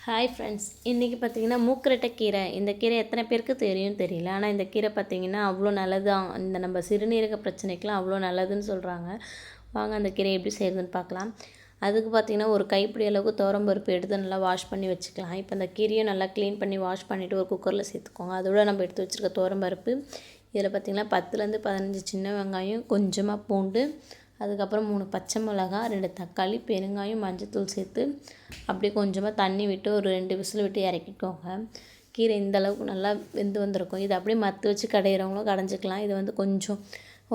Hi friends, இன்றைக்கி பார்த்தீங்கன்னா மூக்கரட்டை கீரை. இந்த கீரை எத்தனை பேருக்கு தெரியும் தெரியல. ஆனால் இந்த கீரை பார்த்திங்கன்னா அவ்வளோ நல்லதான். இந்த நம்ம சிறுநீரக பிரச்சனைக்கெலாம் அவ்வளோ நல்லதுன்னு சொல்கிறாங்க. வாங்க அந்த கீரை எப்படி செய்கிறதுன்னு பார்க்கலாம். அதுக்கு பார்த்திங்கன்னா ஒரு கைப்பிடி அளவுக்கு துவரம்பருப்பு எடுத்து நல்லா வாஷ் பண்ணி வச்சுக்கலாம். இப்போ இந்த கீரையும் நல்லா க்ளீன் பண்ணி வாஷ் பண்ணிவிட்டு ஒரு குக்கரில் சேர்த்துக்கோங்க. அதோட நம்ம எடுத்து வச்சுருக்க துவரம்பருப்பு, இதில் பார்த்திங்கன்னா 10லேருந்து 15 சின்ன வெங்காயம், கொஞ்சமாக பூண்டு, அதுக்கப்புறம் 3 பச்சை மிளகா, 2 தக்காளி, பெருங்காயம், மஞ்சத்தூள் சேர்த்து அப்படியே கொஞ்சமாக தண்ணி விட்டு ஒரு 2 விசில் விட்டு இறக்கிக்கோங்க. கீரை இந்த அளவுக்கு நல்லா வெந்து வந்திருக்கும். இதை அப்படியே மத்து வச்சு கடையிறவங்களும் கடைஞ்சிக்கலாம். இது வந்து கொஞ்சம்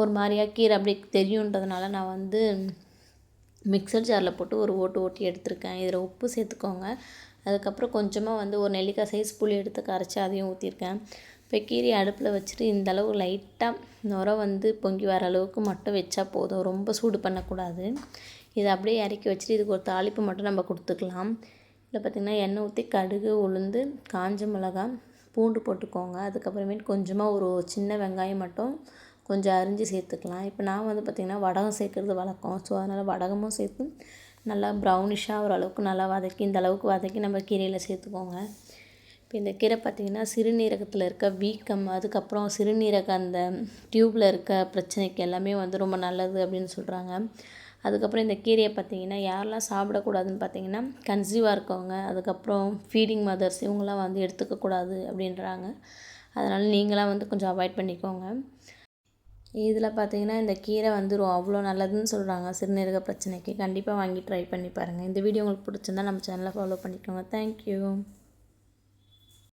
ஒரு மாதிரியாக கீரை அப்படி தெரியுன்றதுனால நான் மிக்சர் ஜாரில் போட்டு ஒரு ஓட்டி எடுத்திருக்கேன். இதில் உப்பு சேர்த்துக்கோங்க. அதுக்கப்புறம் கொஞ்சமாக ஒரு நெல்லிக்காய் சைஸ் புளி எடுத்து கரைச்சி அதையும் ஊற்றிருக்கேன். இப்போ கீரையை அடுப்பில் வச்சுட்டு இந்தளவு லைட்டாக நுரை பொங்கி வர அளவுக்கு மட்டும் வச்சா போதும். ரொம்ப சூடு பண்ணக்கூடாது. இதை அப்படியே இறக்கி வச்சுட்டு இதுக்கு ஒரு தாளிப்பு மட்டும் நம்ம கொடுத்துக்கலாம். இதில் பார்த்திங்கன்னா எண்ணெய் ஊற்றி கடுகு, உளுந்து, காஞ்ச மிளகா, பூண்டு போட்டுக்கோங்க. அதுக்கப்புறமேட்டு கொஞ்சமாக ஒரு சின்ன வெங்காயம் மட்டும் கொஞ்சம் அரிஞ்சு சேர்த்துக்கலாம். இப்போ நான் பார்த்திங்கன்னா வடகம் சேர்க்குறது வழக்கம். ஸோ அதனால் வடகமும் சேர்த்து நல்லா ப்ரௌனிஷாக ஓரளவுக்கு நல்லா வதக்கி இந்த அளவுக்கு வதக்கி நம்ம கீரையில் சேர்த்துக்கோங்க. இப்போ இந்த கீரை பார்த்திங்கன்னா சிறுநீரகத்தில் இருக்க வீக்கம், அதுக்கப்புறம் சிறுநீரக அந்த டியூப்பில் இருக்க பிரச்சனைக்கு எல்லாமே ரொம்ப நல்லது அப்படின்னு சொல்கிறாங்க. அதுக்கப்புறம் இந்த கீரையை பார்த்திங்கன்னா யாரெல்லாம் சாப்பிடக்கூடாதுன்னு பார்த்திங்கன்னா கன்சீவாக இருக்கவங்க, அதுக்கப்புறம் ஃபீடிங் மதர்ஸ், இவங்களாம் எடுத்துக்கக்கூடாது அப்படின்றாங்க. அதனால் நீங்களாம் கொஞ்சம் அவாய்ட் பண்ணிக்கோங்க. இதில் பார்த்திங்கன்னா இந்த கீரை அவ்வளோ நல்லதுன்னு சொல்கிறாங்க சிறுநீரக பிரச்சனைக்கு. கண்டிப்பாக வாங்கி ட்ரை பண்ணி பாருங்கள். இந்த வீடியோ உங்களுக்கு பிடிச்சிருந்தா நம்ம சேனலை ஃபாலோ பண்ணிக்கோங்க. தேங்க்யூ.